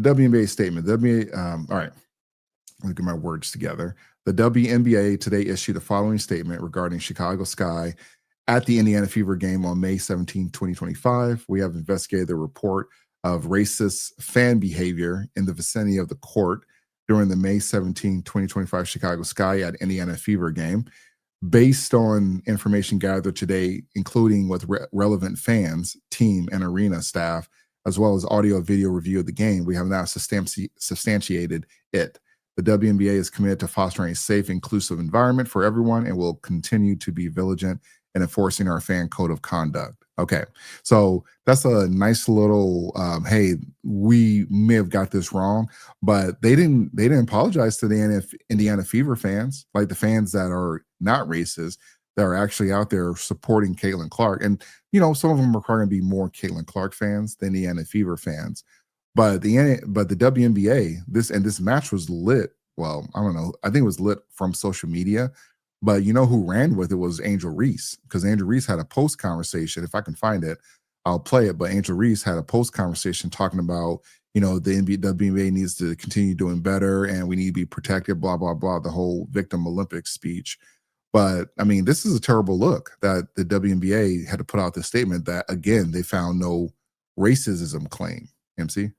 the WNBA statement. All right, let me get my words together. The WNBA today issued the following statement regarding Chicago Sky at the Indiana Fever game on May 17, 2025. We have investigated the report of racist fan behavior in the vicinity of the court during the May 17, 2025 Chicago Sky at Indiana Fever game. Based on information gathered today, including with relevant fans, team, and arena staff, as well as audio video review of the game, we have now substantiated it. The WNBA is committed to fostering a safe, inclusive environment for everyone and will continue to be vigilant in enforcing our fan code of conduct. Okay, so that's a nice little hey, we may have got this wrong, but they didn't apologize to the Indiana Fever fans, like the fans that are not racist, that are actually out there supporting Caitlin Clark. And some of them are going to be more Caitlin Clark fans than the Indiana Fever fans. But the WNBA, this match was lit. Well, I don't know. I think it was lit from social media. But who ran with it was Angel Reese, because Angel Reese had a post conversation. If I can find it, I'll play it. But Angel Reese had a post conversation talking about, the WNBA needs to continue doing better and we need to be protected, blah, blah, blah, the whole victim Olympics speech. But I mean, this is a terrible look that the WNBA had to put out this statement that, again, they found no racism claim. MC?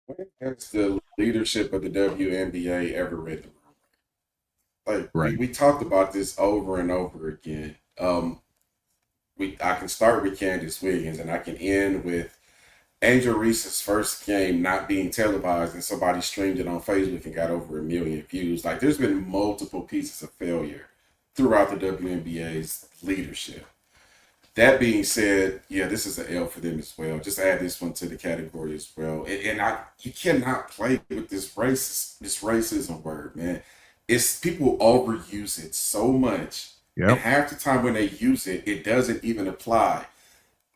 When has the leadership of the WNBA ever written? Like Right. we talked about this over and over again. I can start with Candace Wiggins and I can end with Angel Reese's first game not being televised and somebody streamed it on Facebook and got over 1 million views. Like there's been multiple pieces of failure throughout the WNBA's leadership. That being said, yeah, this is an L for them as well. Just add this one to the category as well. You cannot play with this racism word, man. It's people overuse it so much, and Yep. half the time when they use it, it doesn't even apply.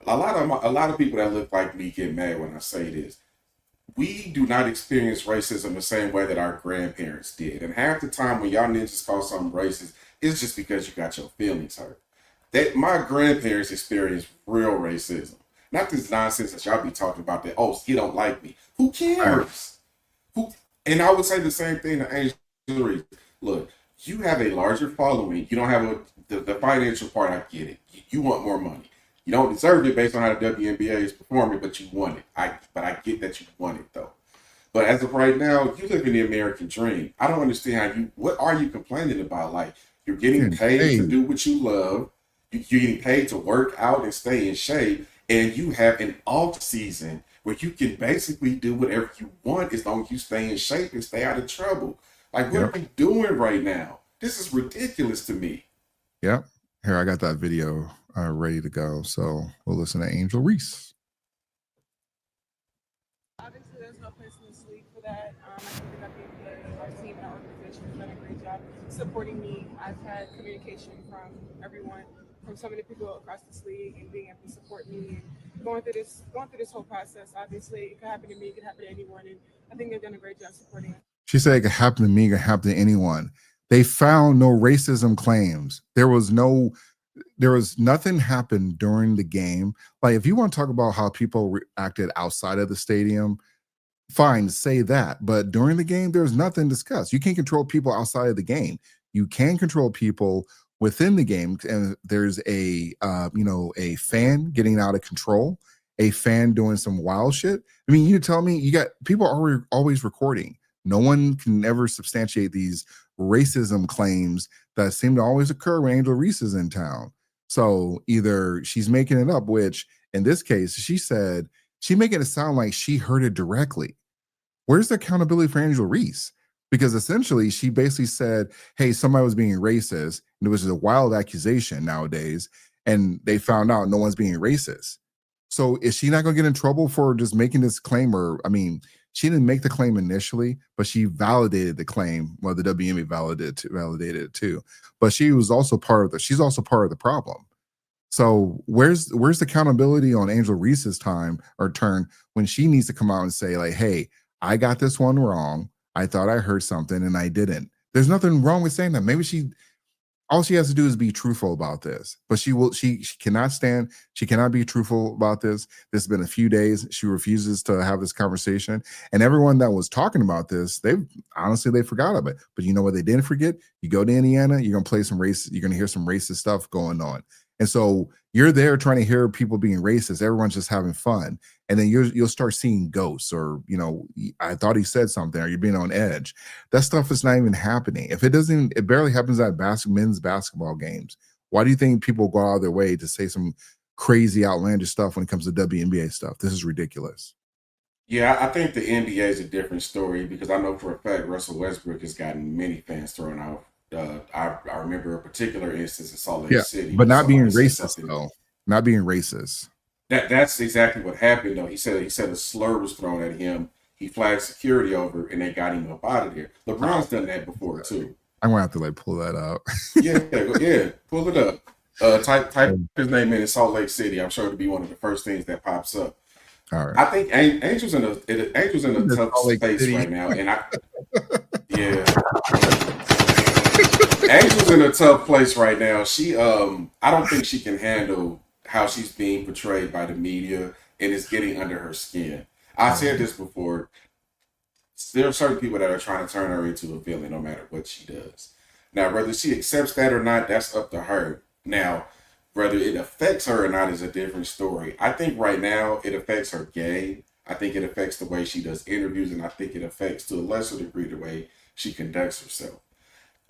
A lot of people that look like me get mad when I say this. We do not experience racism the same way that our grandparents did, and half the time when y'all ninjas call something racist, it's just because you got your feelings hurt. That my grandparents experienced real racism, not this nonsense that y'all be talking about. That he don't like me. Who Right. cares? Who? And I would say the same thing to Angel Reese. Look, you have a larger following. You don't have the financial part. I get it. You want more money. You don't deserve it based on how the WNBA is performing, but you want it. But I get that you want it though. But as of right now, you live in the American dream. I don't understand how you. What are you complaining about? Like you're getting paid to do what you love. You're getting paid to work out and stay in shape, and you have an off season where you can basically do whatever you want as long as you stay in shape and stay out of trouble. Like, what are Yep. we doing right now? This is ridiculous to me. Yep. Here, I got that video ready to go. So we'll listen to Angel Reese. Obviously, there's no place in this league for that. I think the WNBA, our team, and our organization has done a great job supporting me. I've had communication from everyone, from so many people across this league, and being able to support me and going through this whole process. Obviously, it could happen to me, it could happen to anyone, and I think they've done a great job supporting us. She said it could happen to me, it could happen to anyone. They found no racism claims. There was nothing happened during the game. Like, if you want to talk about how people reacted outside of the stadium, fine, say that. But during the game, there's nothing discussed. You can't control people outside of the game. You can control people within the game. And there's a fan getting out of control, a fan doing some wild shit. I mean, you tell me you got people are always recording. No one can ever substantiate these racism claims that seem to always occur when Angel Reese is in town. So either she's making it up, which in this case, she said she making it sound like she heard it directly. Where's the accountability for Angel Reese? Because essentially she basically said, hey, somebody was being racist, and it was a wild accusation nowadays, and they found out no one's being racist. So is she not going to get in trouble for just making this claim? Or, I mean, she didn't make the claim initially, but she validated the claim. Well, the WNBA validated it too. But she was also she's also part of the problem. So where's the accountability on Angel Reese's time or turn when she needs to come out and say, like, hey, I got this one wrong. I thought I heard something and I didn't. There's nothing wrong with saying that. Maybe she all she has to do is be truthful about this. But she cannot stand, she cannot be truthful about this. This has been a few days. She refuses to have this conversation. And everyone that was talking about this, they forgot about it. But you know what they didn't forget? You go to Indiana, you're gonna play some race, you're gonna hear some racist stuff going on. And so you're there trying to hear people being racist. Everyone's just having fun. And then you'll start seeing ghosts, or I thought he said something, or you're being on edge. That stuff is not even happening. If it barely happens at men's basketball games. Why do you think people go out of their way to say some crazy, outlandish stuff when it comes to WNBA stuff? This is ridiculous. Yeah, I think the NBA is a different story because I know for a fact Russell Westbrook has gotten many fans thrown out. I remember a particular instance in Salt Lake Yeah, City but where not being somebody said racist something. though. Not being racist. That's exactly what happened though. He said a slur was thrown at him. He flagged security over and they got him up out of there. LeBron's done that before too. I'm gonna have to pull that up. Yeah, pull it up. Type his name in Salt Lake City. I'm sure it'll be one of the first things that pops up. All right. I think Angel's in a tough space right now, and yeah, Angel's in a tough place right now. I don't think she can handle how she's being portrayed by the media, and it's getting under her skin. I said this before. There are certain people that are trying to turn her into a villain, no matter what she does. Now, whether she accepts that or not, that's up to her. Now, whether it affects her or not is a different story. I think right now it affects her game. I think it affects the way she does interviews, and I think it affects to a lesser degree the way she conducts herself.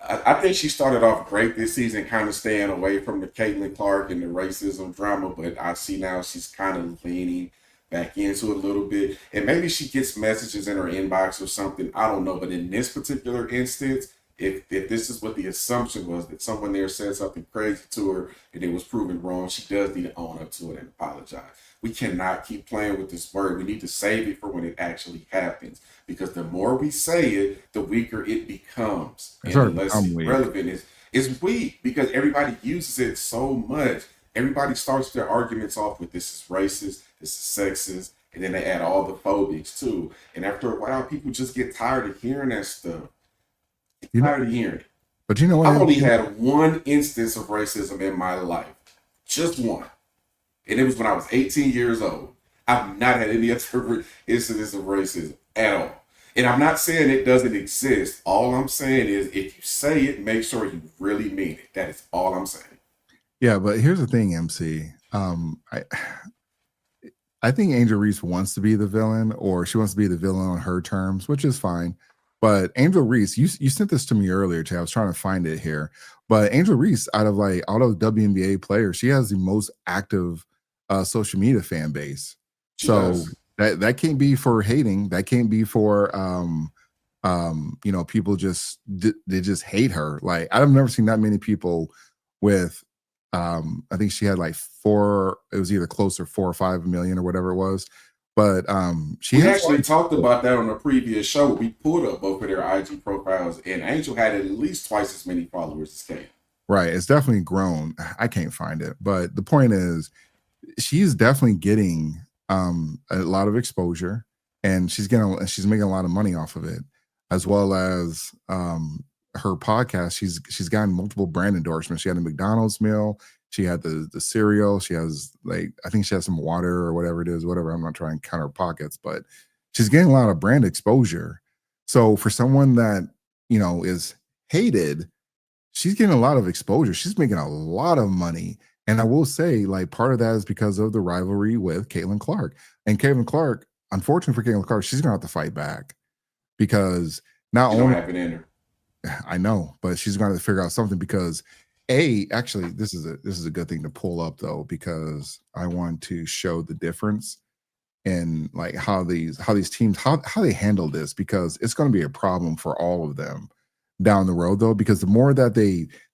I think she started off great this season, kind of staying away from the Caitlin Clark and the racism drama, but I see now she's kind of leaning back into it a little bit. And maybe she gets messages in her inbox or something. I don't know. But in this particular instance, if this is what the assumption was, that someone there said something crazy to her and it was proven wrong, she does need to own up to it and apologize. We cannot keep playing with this word. We need to save it for when it actually happens. Because the more we say it, the weaker it becomes. And the less relevant is weak because everybody uses it so much. Everybody starts their arguments off with this is racist, this is sexist, and then they add all the phobics too. And after a while, people just get tired of hearing that stuff. Tired of hearing it. But you know what? I've only had one instance of racism in my life. Just one. And it was when I was 18 years old. I've not had any other incidents of racism at all. And I'm not saying it doesn't exist. All I'm saying is if you say it, make sure you really mean it. That is all I'm saying. Yeah, but here's the thing, MC. I think Angel Reese wants to be the villain, or she wants to be the villain on her terms, which is fine. But Angel Reese, you sent this to me earlier, Jay. I was trying to find it here. But Angel Reese, out of all those WNBA players, she has the most active social media fan base. So that can't be for hating. That can't be for people they just hate her. Like I've never seen that many people with I think she had it was either close or 4 or 5 million or whatever it was. But we actually talked about that on a previous show. We pulled up both of their IG profiles, and Angel had at least twice as many followers as Kate. Right. It's definitely grown. I can't find it. But the point is, she's definitely getting a lot of exposure, and she's making a lot of money off of it, as well as her podcast. She's gotten multiple brand endorsements. She had a McDonald's meal. She had the cereal. She has I think she has some water or whatever it is, whatever. I'm not trying to count her pockets, but she's getting a lot of brand exposure. So for someone that, is hated, she's getting a lot of exposure. She's making a lot of money. And I will say, part of that is because of the rivalry with Caitlin Clark. And Caitlin Clark, unfortunately for Caitlin Clark, she's gonna have to fight back because not only have it in her. I know, but she's going to have to figure out something because actually this is a good thing to pull up though, because I want to show the difference in how these teams how they handle this, because it's going to be a problem for all of them down the road though, because the more that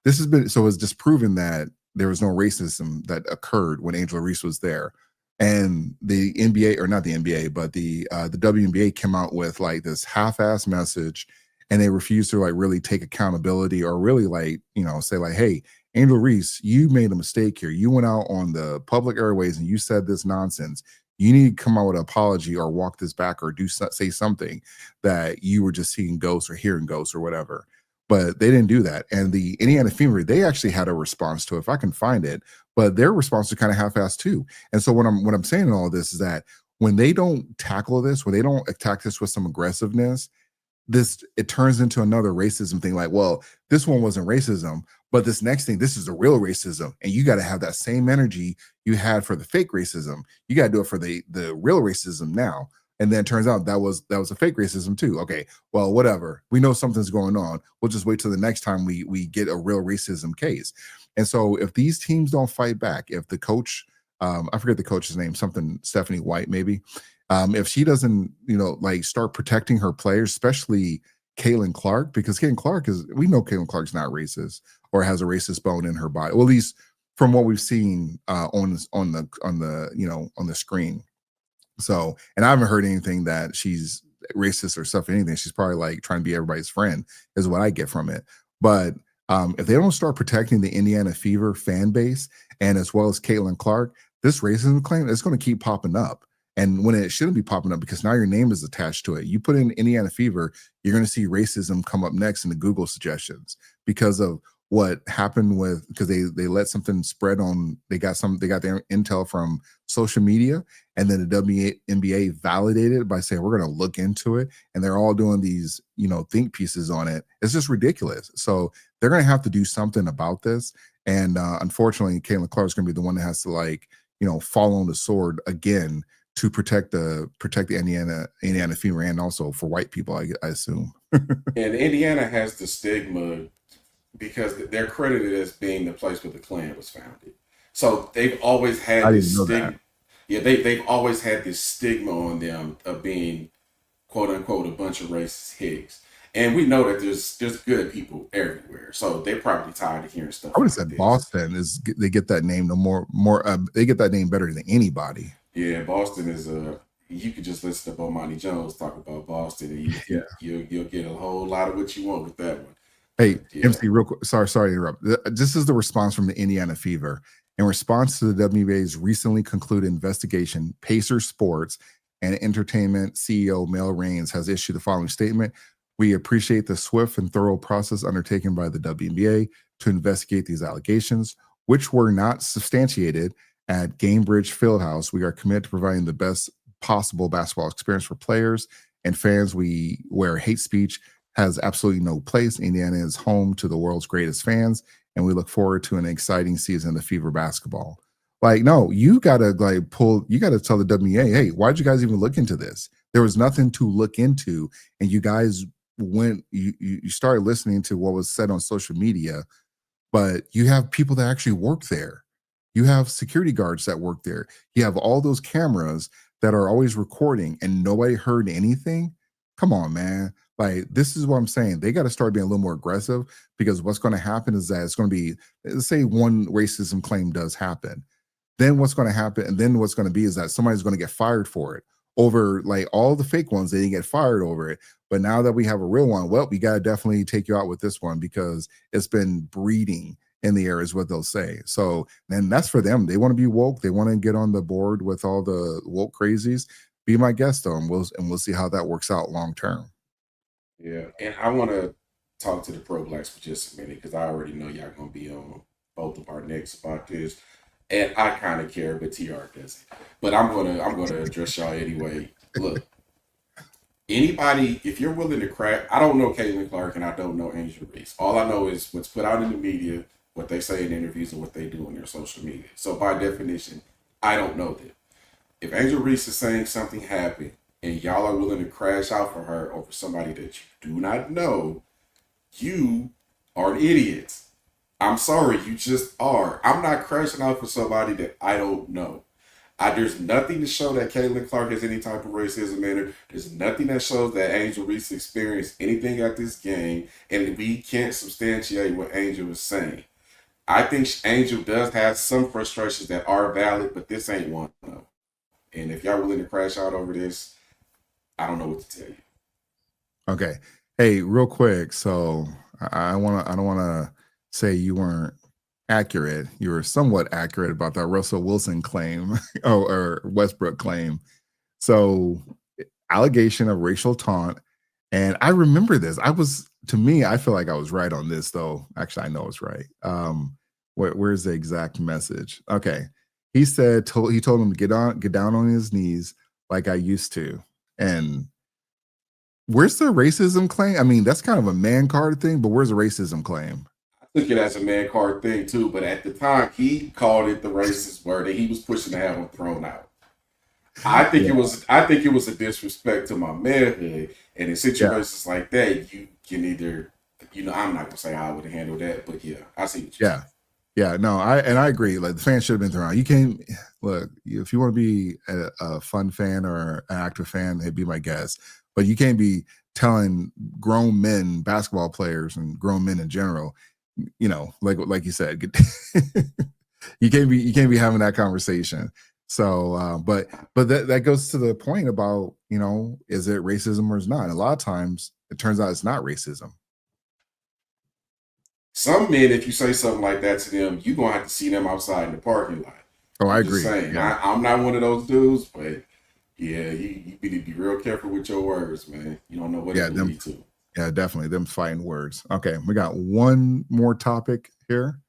it's just proven that there was no racism that occurred when Angela Reese was there. And the NBA, or not the NBA, but the WNBA came out with this half-ass message, and they refused to really take accountability or really say hey, Angel Reese, you made a mistake here. You went out on the public airways and you said this nonsense. You need to come out with an apology or walk this back or say something that you were just seeing ghosts or hearing ghosts or whatever. but they didn't do that. And the Indiana Fever, they actually had a response to it, if I can find it, but their response was kind of half-assed too. And so what I'm saying in all of this is that when they don't tackle this, when they don't attack this with some aggressiveness, it turns into another racism thing. Like, well, this one wasn't racism, but this next thing, this is the real racism, and you got to have that same energy you had for the fake racism. You got to do it for the real racism now. And then it turns out that was a fake racism too. Okay, well, whatever. We know something's going on. We'll just wait till the next time we get a real racism case. And so if these teams don't fight back, if the coach, I forget the coach's name, something Stephanie White maybe, if she doesn't, like start protecting her players, especially Caitlin Clark, because we know Caitlin Clark's not racist or has a racist bone in her body. Well, at least from what we've seen on the screen. So, and I haven't heard anything that she's racist or stuff, anything. She's probably like trying to be everybody's friend, is what I get from it. But if they don't start protecting the Indiana Fever fan base and as well as Caitlin Clark, this racism claim is going to keep popping up. And when it shouldn't be popping up, because now your name is attached to it. You put in Indiana Fever, you're going to see racism come up next in the Google suggestions because of what happened because they let something spread on. They got their intel from social media, and then the WNBA validated it by saying we're going to look into it, and they're all doing these think pieces on it. It's just ridiculous. So they're going to have to do something about this. And unfortunately, Caitlin Clark is going to be the one that has to fall on the sword again to protect the Indiana Fever, and also for white people, I assume. And Indiana has the stigma because they're credited as being the place where the Klan was founded. So they've always had this stigma. Yeah, they've always had this stigma on them of being, quote unquote, a bunch of racist hicks. And we know that there's good people everywhere, so they're probably tired of hearing stuff. I would have said Boston they get that name they get that name better than anybody. Yeah, Boston is you could just listen to Bomani Jones talk about Boston, and you'll get a whole lot of what you want with that one. Hey, MC, real quick. Sorry to interrupt. This is the response from the Indiana Fever. In response to the WNBA's recently concluded investigation, Pacer Sports and Entertainment CEO Mel Raines has issued the following statement. We appreciate the swift and thorough process undertaken by the WNBA to investigate these allegations, which were not substantiated at Gamebridge Fieldhouse. We are committed to providing the best possible basketball experience for players and fans. Where hate speech has absolutely no place. Indiana is home to the world's greatest fans, and we look forward to an exciting season of Fever basketball. No, you gotta tell the WNBA, hey, why'd you guys even look into this? There was nothing to look into, and you guys you started listening to what was said on social media, but you have people that actually work there. You have security guards that work there. You have all those cameras that are always recording, and nobody heard anything. Come on, man. This is what I'm saying. They got to start being a little more aggressive, because what's going to happen is that it's going to be, let's say one racism claim does happen. Then what's going to happen, and then what's going to be is that somebody's going to get fired for it. Over all the fake ones, they didn't get fired over it. But now that we have a real one, well, we got to definitely take you out with this one, because it's been breeding in the air, is what they'll say. So then that's for them. They want to be woke. They want to get on the board with all the woke crazies. Be my guest, though, and we'll see how that works out long term. Yeah, and I want to talk to the pro blacks for just a minute, because I already know y'all gonna be on both of our necks about this, and I kind of care, but TR doesn't. But I'm gonna address y'all anyway. Look, anybody, if you're willing to crack, I don't know Caitlin Clark and I don't know Angel Reese. All I know is what's put out in the media, what they say in interviews, and what they do on their social media. So by definition, I don't know them. If Angel Reese is saying something happened and y'all are willing to crash out for her over somebody that you do not know, you are an idiot. I'm sorry, you just are. I'm not crashing out for somebody that I don't know. There's nothing to show that Caitlin Clark has any type of racism in her. There's nothing that shows that Angel Reese experienced anything at this game, and we can't substantiate what Angel is saying. I think Angel does have some frustrations that are valid, but this ain't one of them. And if y'all willing to crash out over this, I don't know what to tell you. Okay. Hey, real quick. So I don't want to say you weren't accurate. You were somewhat accurate about that Russell Wilson claim or Westbrook claim. So allegation of racial taunt. And I remember this. to me, I feel like I was right on this, though. Actually, I know it's right. Where's the exact message? Okay, he said he told him to get down on his knees like I used to. And where's the racism claim? I mean, that's kind of a man card thing, but where's the racism claim? I took it as a man card thing too, but at the time he called it the racist word and he was pushing to have him thrown out. I think it was a disrespect to my manhood. And in Yeah, situations like that, you can either I'm not gonna say how I would have handled that, but yeah, I see what you're yeah, saying. yeah. No, I agree. Like the fans should have been thrown out. You can't look if you want to be a fun fan or an active fan, hey, be my guest. But you can't be telling grown men, basketball players, and grown men in general, like you said, you can't be having that conversation. So, but that goes to the point about is it racism or is not? And a lot of times it turns out it's not racism. Some men, if you say something like that to them, you're gonna have to see them outside in the parking lot. Oh, I I'm just agree. saying. Yeah, I'm not one of those dudes, but yeah, you need to be real careful with your words, man. You don't know what it yeah, can them. lead to. Yeah, definitely them fighting words. Okay, we got one more topic here.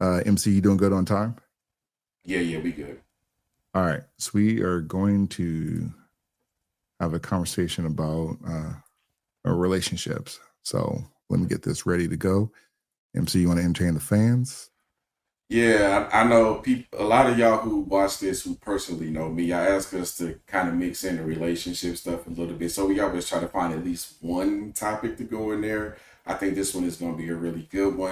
MC, you doing good on time? Yeah, we good. All right, so we are going to have a conversation about our relationships. So let me get this ready to go. MC, you want to entertain the fans? Yeah, I know people. A lot of y'all who watch this who personally know me, I ask us to kind of mix in the relationship stuff a little bit. So we always try to find at least one topic to go in there. I think this one is going to be a really good one.